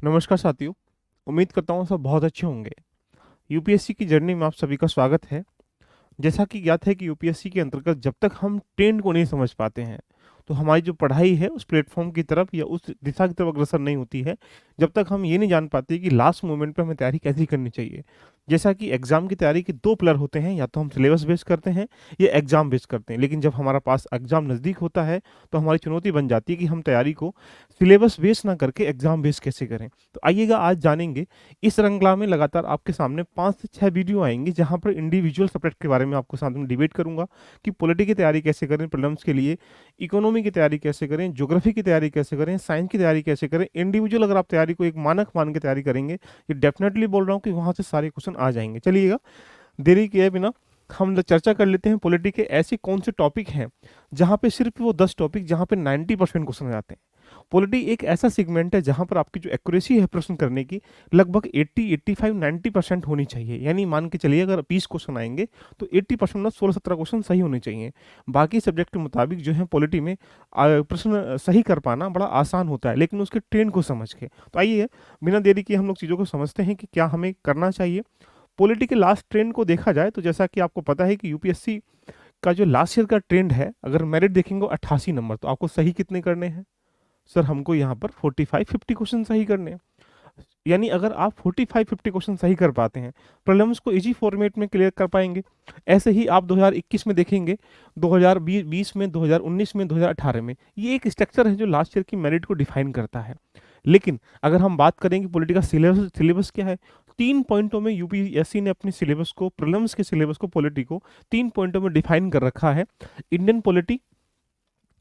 नमस्कार साथियों। उम्मीद करता हूँ सब बहुत अच्छे होंगे। यूपीएससी की जर्नी में आप सभी का स्वागत है। जैसा कि ज्ञात है कि यूपीएससी के अंतर्गत जब तक हम ट्रेंड को नहीं समझ पाते हैं तो हमारी जो पढ़ाई है उस प्लेटफॉर्म की तरफ या उस दिशा की तरफ अग्रसर नहीं होती है, जब तक हम ये नहीं जान पाते कि लास्ट मोमेंट पे हमें तैयारी कैसी करनी चाहिए। जैसा कि एग्जाम की तैयारी के दो पिलर होते हैं, या तो हम सिलेबस बेस्ड करते हैं या एग्जाम बेस्ड करते हैं। लेकिन जब हमारा पास एग्जाम नज़दीक होता है तो हमारी चुनौती बन जाती है कि हम तैयारी को सिलेबस बेस्ड ना करके एग्जाम बेस्ड कैसे करें। तो आइएगा आज जानेंगे। इस श्रृंखला में लगातार आपके सामने 5 से 6 वीडियो आएंगे जहां पर इंडिविजुअल सब्जेक्ट के बारे में आपको साथ में डिबेट करूंगा कि पॉलिटी की तैयारी कैसे करें प्रीलिम्स के लिए, इकोनॉमी की तैयारी कैसे करें, ज्योग्राफी की तैयारी कैसे करें, साइंस की तैयारी कैसे करें। इंडिविजुअल अगर आप तैयारी को एक मानक मान के तैयारी करेंगे, ये डेफिनेटली बोल रहा हूँ कि वहां से सारे क्वेश्चन आ जाएंगे। चलिएगा देरी किए बिना हम चर्चा कर लेते हैं। पॉलिटी के ऐसे कौन से टॉपिक हैं जहां पे सिर्फ वो 10 टॉपिक जहां पे 90% क्वेश्चन आ जाते हैं। पॉलिटी एक ऐसा सेगमेंट है जहां पर आपकी जो एक्यूरेसी है प्रश्न करने की लगभग 80, 85, 90% होनी चाहिए। यानी मान के चलिए अगर 20 क्वेश्चन आएंगे तो 80% में 16-17 क्वेश्चन सही होने चाहिए। बाकी सब्जेक्ट के मुताबिक जो है पॉलिटी में प्रश्न सही कर पाना बड़ा आसान होता है, लेकिन उसके ट्रेंड को समझ के। तो आइए बिना देरी के हम लोग चीज़ों को समझते हैं कि क्या हमें करना चाहिए। पॉलिटी के लास्ट ट्रेंड को देखा जाए तो जैसा कि आपको पता है कि यूपीएससी का जो लास्ट ईयर का ट्रेंड है, अगर मेरिट देखेंगे 88 नंबर, तो आपको सही कितने करने हैं? सर हमको यहाँ पर 45-50 क्वेश्चन सही करने हैं। यानी अगर आप 45-50 क्वेश्चन सही कर पाते हैं, प्रॉब्लम्स को इजी फॉर्मेट में क्लियर कर पाएंगे। ऐसे ही आप 2021 में देखेंगे, 2020 में, 2019 में, 2018 में, ये एक स्ट्रक्चर है जो लास्ट ईयर की मेरिट को डिफाइन करता है। लेकिन अगर हम बात करें कि पॉलिटिकल सिलेबस क्या है, 3 पॉइंटों में यूपीएससी ने अपने सिलेबस को, प्रीलिम्स के सिलेबस को, पॉलिटी को 3 पॉइंटों में डिफाइन कर रखा है। Indian polity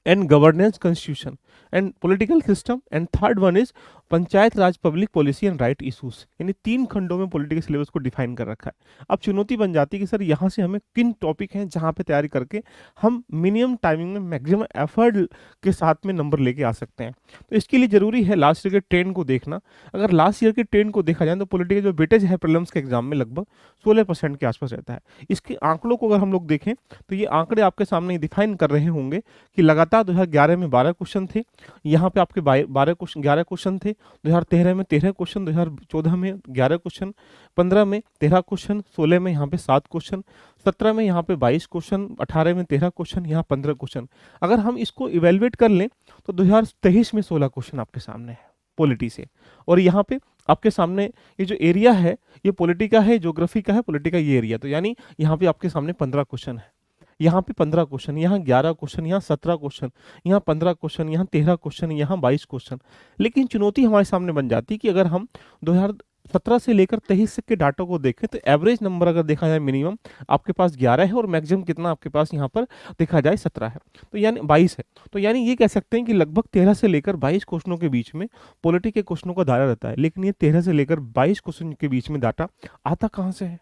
and governance constitution and political system, and third one is panchayat Raj public policy and right issues. यानी 3 खंडों में पॉलिटिकल सिलेबस को डिफाइन कर रखा है। अब चुनौती बन जाती है कि सर यहाँ से हमें किन टॉपिक हैं जहाँ पे तैयारी करके हम मिनिमम टाइमिंग में मैक्सिमम एफर्ट के साथ में नंबर लेके आ सकते हैं। तो इसके लिए जरूरी है लास्ट ईयर के ट्रेंड को देखना। अगर लास्ट ईयर के ट्रेंड को देखा जाए तो पॉलिटिकल जो वेटेज है प्रीलिम्स के एग्जाम में लगभग 16% के आसपास रहता है। इसके आंकड़ों को अगर हम लोग देखें तो ये आंकड़े आपके सामने डिफाइन कर रहे होंगे कि लगातार 2011 में 12 क्वेश्चन थे, यहाँ पे आपके 11 क्वेश्चन थे, 2013 में 13 क्वेश्चन, 2014 में 11 क्वेश्चन, 15 में 13 क्वेश्चन, 16 में यहाँ पे 7 क्वेश्चन, 17 में यहाँ पे 22 क्वेश्चन, 18 में 13 क्वेश्चन, यहाँ 15 क्वेश्चन। अगर हम इसको इवेलुएट कर लें तो 2023 में 16 क्वेश्चन आपके सामने है पॉलिटी से। और यहाँ पे आपके सामने ये जो एरिया है ये पॉलिटी का है, ज्योग्राफी का है, पॉलिटी का ये एरिया, तो यानी यहाँ पे आपके सामने 15 क्वेश्चन है, यहाँ पे 15 क्वेश्चन, यहाँ 11 क्वेश्चन, यहाँ 17 क्वेश्चन, यहाँ 15 क्वेश्चन, यहाँ 13 क्वेश्चन, यहाँ 22 क्वेश्चन। लेकिन चुनौती हमारे सामने बन जाती है कि अगर हम 2017 से लेकर 23 के डाटा को देखें तो एवरेज नंबर अगर देखा जाए मिनिमम आपके पास 11 है और मैक्सिमम कितना आपके पास यहाँ पर देखा जाए 17 है, तो यानी 22 है। तो यानी ये कह सकते हैं कि लगभग 13 से लेकर 22 क्वेश्चनों के बीच में पॉलिटी के क्वेश्चनों का दायरा रहता है। लेकिन ये 13 से लेकर 22 क्वेश्चन के बीच में डाटा आता कहाँ से है,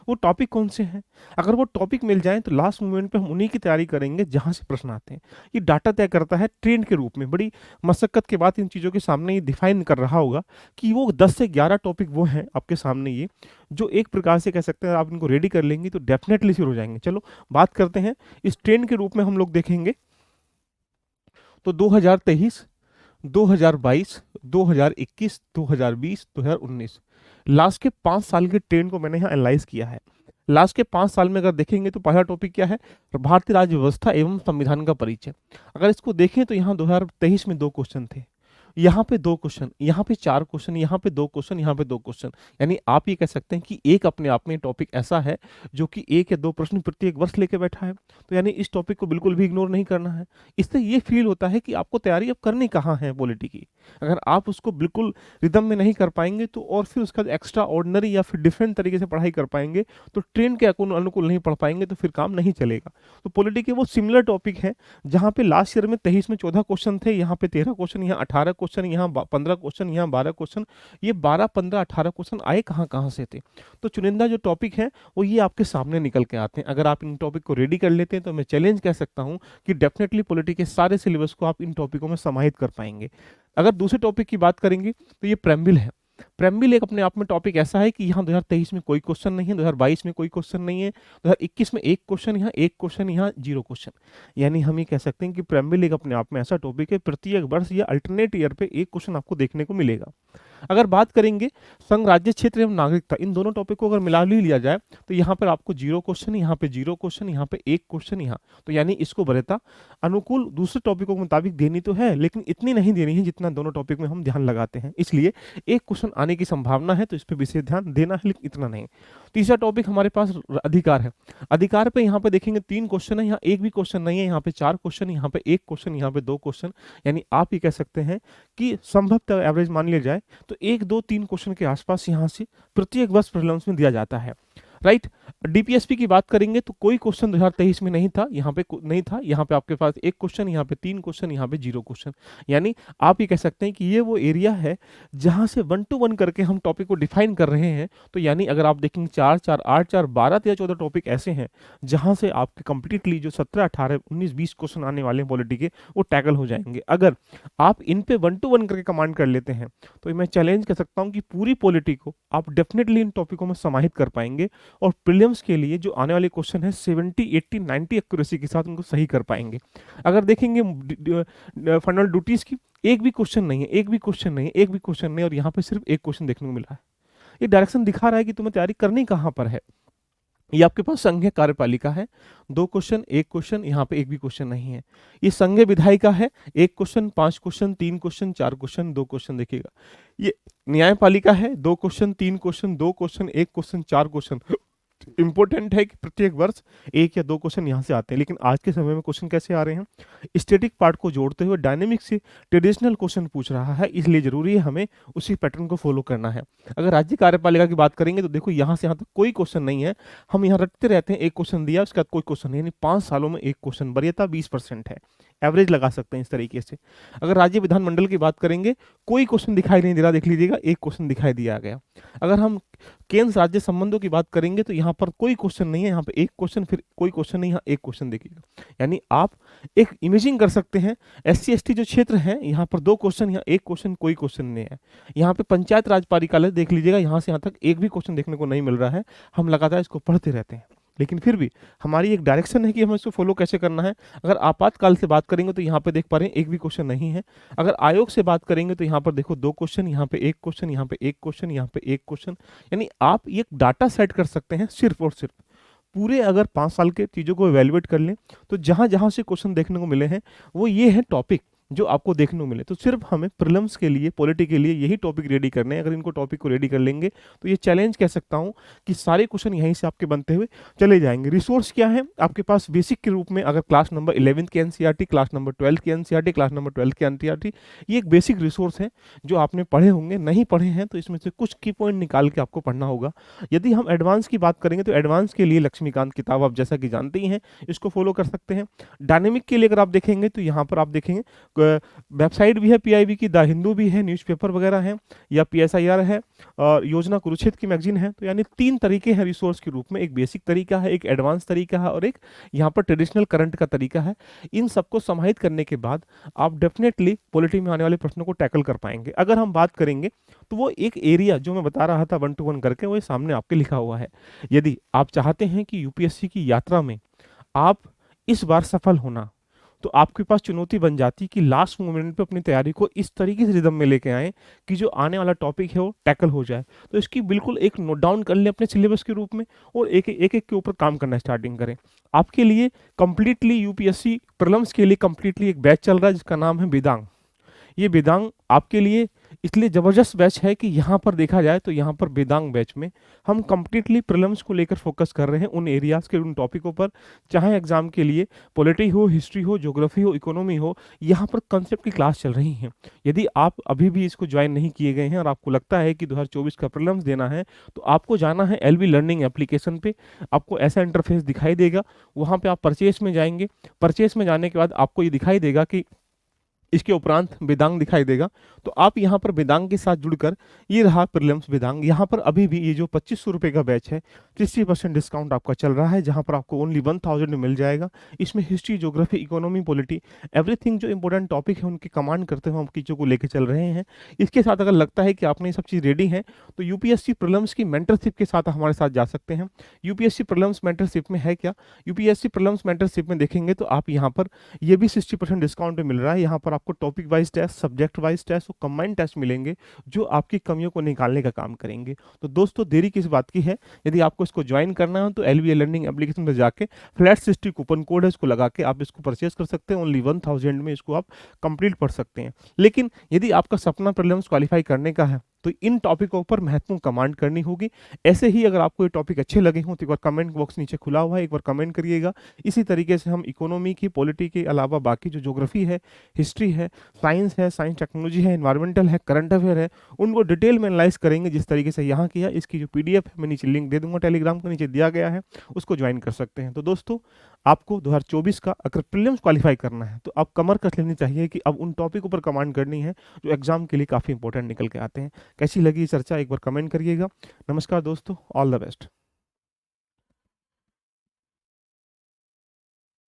वो टॉपिक कौन से हैं? अगर वो टॉपिक मिल जाए तो लास्ट मोमेंट पे हम उन्हीं की तैयारी करेंगे जहां से प्रश्न आते हैं। ये डाटा तय करता है ट्रेंड के रूप में। बड़ी मशक्कत के बाद इन चीज़ों के सामने ये डिफाइन कर रहा होगा कि वो 10 से 11 टॉपिक वो हैं आपके सामने, ये जो एक प्रकार से कह सकते हैं आप इनको रेडी कर लेंगे तो डेफिनेटली शुरू हो जाएंगे। चलो बात करते हैं इस ट्रेंड के रूप में। हम लोग देखेंगे तो 2023, 2022, 2021, 2020, 2019, लास्ट के 5 साल के ट्रेंड को मैंने यहाँ एनालाइज किया है। लास्ट के 5 साल में अगर देखेंगे तो पहला टॉपिक क्या है, भारतीय राज्य व्यवस्था एवं संविधान का परिचय। अगर इसको देखें तो यहाँ 2023 में 2 क्वेश्चन थे, यहाँ पे 2 क्वेश्चन, यहाँ पे 4 क्वेश्चन, यहाँ पे 2 क्वेश्चन, यहाँ पे 2 क्वेश्चन। यानी आप ये कह सकते हैं कि एक अपने आप में टॉपिक ऐसा है जो कि 1 या 2 प्रश्न प्रत्येक वर्ष लेके बैठा है। तो यानी इस टॉपिक को बिल्कुल भी इग्नोर नहीं करना है। इससे ये फील होता है कि आपको तैयारी अब करनी कहाँ है पॉलिटी की। अगर आप उसको बिल्कुल रिदम में नहीं कर पाएंगे तो और फिर उसका एक्स्ट्रा ऑर्डिनरी या फिर डिफरेंट तरीके से पढ़ाई कर पाएंगे तो ट्रेंड के अनुकूल नहीं पढ़ पाएंगे तो फिर काम नहीं चलेगा। तो पॉलिटी के वो सिमिलर टॉपिक है जहाँ पे लास्ट ईयर में 23 में 14 क्वेश्चन थे, यहाँ पे 13 क्वेश्चन, यहाँ 18 क्वेश्चन, यहाँ 15 क्वेश्चन, यहाँ 12 क्वेश्चन। ये 12, 15, 18 क्वेश्चन आए कहाँ कहाँ से थे? तो चुनिंदा जो टॉपिक है वो ये आपके सामने निकल के आते हैं। अगर आप इन टॉपिक को रेडी कर लेते हैं तो मैं चैलेंज कह सकता हूँ कि डेफिनेटली पॉलिटी के सारे सिलेबस को आप इन टॉपिकों में समाहित कर पाएंगे। अगर दूसरे टॉपिक की बात करेंगे तो ये प्रेम्बिल है। प्रेम्बिल एक अपने आप में टॉपिक ऐसा है कि यहाँ 2023 में कोई क्वेश्चन नहीं है, 2022 में कोई क्वेश्चन नहीं है, 2021 में एक क्वेश्चन, यहाँ एक क्वेश्चन, यहाँ जीरो क्वेश्चन। यानी हम ये कह सकते हैं कि प्रेम्बिल एक अपने आप में ऐसा टॉपिक है, प्रत्येक वर्ष या अल्टरनेट ईयर पे एक क्वेश्चन आपको देखने को मिलेगा। अगर बात करेंगे संघ, राज्य, क्षेत्र एवं नागरिकता, इन दोनों टॉपिक को अगर मिला भी लिया जाए तो यहाँ पर आपको जीरो क्वेश्चन, यहाँ पे जीरो क्वेश्चन, यहाँ पे एक क्वेश्चन, यहाँ तो यानी इसको वरीयता अनुकूल दूसरे टॉपिकों के मुताबिक देनी तो है, लेकिन इतनी नहीं देनी है जितना दोनों टॉपिक में हम ध्यान लगाते हैं। इसलिए एक क्वेश्चन आने की संभावना है तो इस पर विशेष ध्यान देना है, लेकिन इतना नहीं। तीसरा टॉपिक हमारे पास अधिकार है। अधिकार पे यहाँ पे देखेंगे 3 क्वेश्चन है, यहाँ एक भी क्वेश्चन नहीं है, यहाँ पे 4 क्वेश्चन, यहाँ पे एक क्वेश्चन, यहाँ पे 2 क्वेश्चन। यानी आप ये कह सकते हैं कि संभवतः एवरेज मान लिया जाए तो 1, 2, 3 क्वेश्चन के आसपास यहाँ से प्रत्येक वर्ष प्रीलिम्स में दिया जाता है। राइट। डीपीएसपी की बात करेंगे तो कोई क्वेश्चन 2023 में नहीं था, यहाँ पे नहीं था, यहाँ पे आपके पास एक क्वेश्चन, यहाँ पे 3 क्वेश्चन, यहाँ पे जीरो क्वेश्चन। यानी आप ये कह सकते हैं कि ये वो एरिया है जहाँ से 1 to 1 करके हम टॉपिक को डिफाइन कर रहे हैं। तो यानी अगर आप देखेंगे 4, 4, 8, 4, 12, 13, 14 टॉपिक ऐसे हैं जहाँ से आपके कंप्लीटली जो 17, 18, 19, 20 क्वेश्चन आने वाले हैं पॉलिटी के, वो टैकल हो जाएंगे। अगर आप इन पे 1 to 1 करके कमांड कर लेते हैं तो मैं चैलेंज कर सकता हूँ कि पूरी पॉलिटी को आप डेफिनेटली इन टॉपिकों में समाहित कर पाएंगे और प्रीलिम्स के लिए जो आने वाले क्वेश्चन है 70, 80, 90 एक्यूरेसी के साथ उनको सही कर पाएंगे। अगर देखेंगे फंडामेंटल ड्यूटीज की, एक भी क्वेश्चन नहीं है, एक भी क्वेश्चन नहीं है, एक भी क्वेश्चन नहीं, और यहाँ पे सिर्फ एक क्वेश्चन देखने को मिला है। ये डायरेक्शन दिखा रहा है कि तुम्हें तैयारी करनी कहाँ पर है। ये आपके पास संघीय कार्यपालिका है, 2 क्वेश्चन, एक क्वेश्चन, यहाँ पे एक भी क्वेश्चन नहीं है। ये संघीय विधायिका है, 1 question, 5 question, 3 question, 4 question, 2 question. देखिएगा ये न्यायपालिका है, 2 question, 3 question, 2 question, 1 question, 4 question. Important है कि प्रत्येक वर्ष 1 या 2 क्वेश्चन यहाँ से आते हैं, लेकिन आज के समय में क्वेश्चन कैसे आ रहे हैं, स्टैटिक पार्ट को जोड़ते हुए डायनेमिक से ट्रेडिशनल क्वेश्चन पूछ रहा है, इसलिए जरूरी है हमें उसी पैटर्न को फॉलो करना है। अगर राज्य कार्यपालिका की बात करेंगे तो देखो यहाँ से यहाँ तक कोई क्वेश्चन नहीं है, हम यहाँ रटते रहते हैं, एक क्वेश्चन दिया उसके बाद कोई क्वेश्चन नहीं, यानी 5 सालों में एक क्वेश्चन, वरीयता 20% है, एवरेज लगा सकते हैं इस तरीके से। अगर राज्य विधानमंडल की बात करेंगे कोई क्वेश्चन दिखाई नहीं दे रहा, देख लीजिएगा एक क्वेश्चन दिखाई दिया गया। अगर हम केंद्र राज्य संबंधों की बात करेंगे तो यहाँ पर कोई क्वेश्चन नहीं है, यहाँ पे एक क्वेश्चन, फिर कोई क्वेश्चन नहीं, यहाँ एक क्वेश्चन देखिएगा। यानी आप एक इमेजिंग कर सकते हैं, SC ST जो क्षेत्र है यहाँ पर 2 क्वेश्चन, यहाँ एक क्वेश्चन, कोई क्वेश्चन नहीं है। यहाँ पे पंचायत राज पालिकालय देख लीजिएगा, यहाँ से यहाँ तक एक भी क्वेश्चन देखने को नहीं मिल रहा है। हम लगातार इसको पढ़ते रहते हैं, लेकिन फिर भी हमारी एक डायरेक्शन है कि हमें इसको फॉलो कैसे करना है। अगर आपातकाल से बात करेंगे तो यहाँ पे देख पा रहे हैं एक भी क्वेश्चन नहीं है। अगर आयोग से बात करेंगे तो यहाँ पर देखो 2 क्वेश्चन, यहाँ पे एक क्वेश्चन, यहाँ पे एक क्वेश्चन, यहाँ पे एक क्वेश्चन। यानी आप ये डाटा सेट कर सकते हैं सिर्फ और सिर्फ पूरे, अगर 5 साल के चीज़ों को एवेल्युएट कर लें तो जहाँ जहाँ से क्वेश्चन देखने को मिले हैं वो ये है टॉपिक जो आपको देखने को मिले। तो सिर्फ हमें प्रीलिम्स के लिए, पॉलिटी के लिए यही टॉपिक रेडी करने हैं। अगर इनको टॉपिक को रेडी कर लेंगे तो ये चैलेंज कह सकता हूँ कि सारे क्वेश्चन यहीं से आपके बनते हुए चले जाएंगे। रिसोर्स क्या है आपके पास बेसिक के रूप में, अगर क्लास नंबर 11 की एनसीईआरटी, क्लास नंबर 12 की एनसीईआरटी, क्लास नंबर 12 की एनसीईआरटी, ये एक बेसिक रिसोर्स है जो आपने पढ़े होंगे। नहीं पढ़े हैं तो इसमें से कुछ की पॉइंट निकाल के आपको पढ़ना होगा। यदि हम एडवांस की बात करेंगे तो एडवांस के लिए लक्ष्मीकांत किताब आप जैसा कि जानते ही हैं, इसको फॉलो कर सकते हैं। डायनेमिक के लिए अगर आप देखेंगे तो यहाँ पर आप देखेंगे वेबसाइट भी है पीआईबी की, द हिंदू भी है, न्यूज़पेपर वगैरह हैं, या पीएसआईआर है, और योजना कुरुक्षेत्र की मैगजीन है। तो यानी 3 तरीके हैं रिसोर्स के रूप में, एक बेसिक तरीका है, एक एडवांस तरीका है, और एक यहाँ पर ट्रेडिशनल करंट का तरीका है। इन सबको समाहित करने के बाद आप डेफिनेटली पॉलिटी में आने वाले प्रश्नों को टैकल कर पाएंगे। अगर हम बात करेंगे तो वो एक एरिया जो मैं बता रहा था 1 to 1 करके, वो सामने आपके लिखा हुआ है। यदि आप चाहते हैं कि यूपीएससी की यात्रा में आप इस बार सफल होना, तो आपके पास चुनौती बन जाती कि लास्ट मोमेंट पे अपनी तैयारी को इस तरीके से रिदम में लेके आए कि जो आने वाला टॉपिक है वो टैकल हो जाए। तो इसकी बिल्कुल एक नोट डाउन कर लें अपने सिलेबस के रूप में और एक एक के ऊपर काम करना स्टार्टिंग करें। आपके लिए कंप्लीटली यूपीएससी प्रीलिम्स के लिए कंप्लीटली एक बैच चल रहा है जिसका नाम है वेदांग। ये वेदांग आपके लिए इसलिए ज़बरदस्त बैच है कि यहाँ पर देखा जाए तो यहाँ पर वेदांग बैच में हम कंप्लीटली प्रीलिम्स को लेकर फोकस कर रहे हैं, उन एरियाज़ के, उन टॉपिकों पर, चाहे एग्जाम के लिए पॉलिटी हो, हिस्ट्री हो, ज्योग्राफी हो, इकोनॉमी हो, यहाँ पर कंसेप्ट की क्लास चल रही हैं। यदि आप अभी भी इसको ज्वाइन नहीं किए गए हैं और आपको लगता है कि 2024 का प्रीलिम्स देना है, तो आपको जाना है एलबी लर्निंग एप्लीकेशन पे। आपको ऐसा इंटरफेस दिखाई देगा, वहाँ पर आप परचेस में जाएंगे। परचेस में जाने के बाद आपको ये दिखाई देगा कि इसके उपरांत वेदांग दिखाई देगा। तो आप यहाँ पर वेदांग के साथ जुड़कर, ये रहा प्रीलिम्स वेदांग। यहाँ पर अभी भी ये जो 2500 रुपये का बैच है, 60% डिस्काउंट आपका चल रहा है, जहाँ पर आपको ओनली 1000 में मिल जाएगा। इसमें history, geography, economy, polity, everything जो इंपॉर्टेंट टॉपिक है उनकी कमांड करते हुए हम चीज़ों को लेकर चल रहे हैं। इसके साथ अगर लगता है कि आपने ये सब चीज़ रेडी है, तो यूपीएससी प्रीलिम्स की मेंटरशिप के साथ हमारे साथ जा सकते हैं। यूपीएससी प्रीलिम्स मेंटरशिप में है क्या? यूपीएससी प्रीलिम्स मेंटरशिप में देखेंगे तो आप यहाँ पर ये भी 60% डिस्काउंट पे मिल रहा है। यहाँ पर आपको topic wise test, subject wise test और कंबाइंड टेस्ट मिलेंगे, जो आपकी कमियों को निकालने का काम करेंगे। तो दोस्तों, देरी किस बात की है? यदि आपको इसको ज्वाइन करना है तो एलबीए लर्निंग एप्लीकेशन पर जाके फ्लैट 60 कूपन कोड है, इसको लगा के आप इसको परचेज कर सकते हैं। ओनली 1000 में इसको आप कंप्लीट पढ़ सकते हैं। लेकिन यदि आपका सपना प्रीलिम्स क्वालिफाई करने का है, तो इन टॉपिकों पर महत्वपूर्ण कमांड करनी होगी। ऐसे ही अगर आपको ये टॉपिक अच्छे लगे हों तो एक बार कमेंट बॉक्स नीचे खुला हुआ है, एक बार कमेंट करिएगा। इसी तरीके से हम इकोनॉमी की, पॉलिटी के अलावा बाकी जो ज्योग्राफी है, हिस्ट्री है, साइंस टेक्नोलॉजी है, एनवायरमेंटल है, करंट अफेयर है, उनको डिटेल में एनालाइज करेंगे जिस तरीके से यहाँ किया। इसकी जो पीडीएफ है मैं नीचे लिंक दे दूंगा, टेलीग्राम का नीचे दिया गया है, उसको ज्वाइन कर सकते हैं। तो दोस्तों, आपको 2024 का अगर प्रीलिम्स क्वालिफाई करना है तो आप कमर कस लेनी चाहिए कि अब उन टॉपिकों पर कमांड करनी है जो एग्जाम के लिए काफ़ी इंपॉर्टेंट निकल के आते हैं। कैसी लगी ये चर्चा, एक बार कमेंट करिएगा। नमस्कार दोस्तों, ऑल द बेस्ट।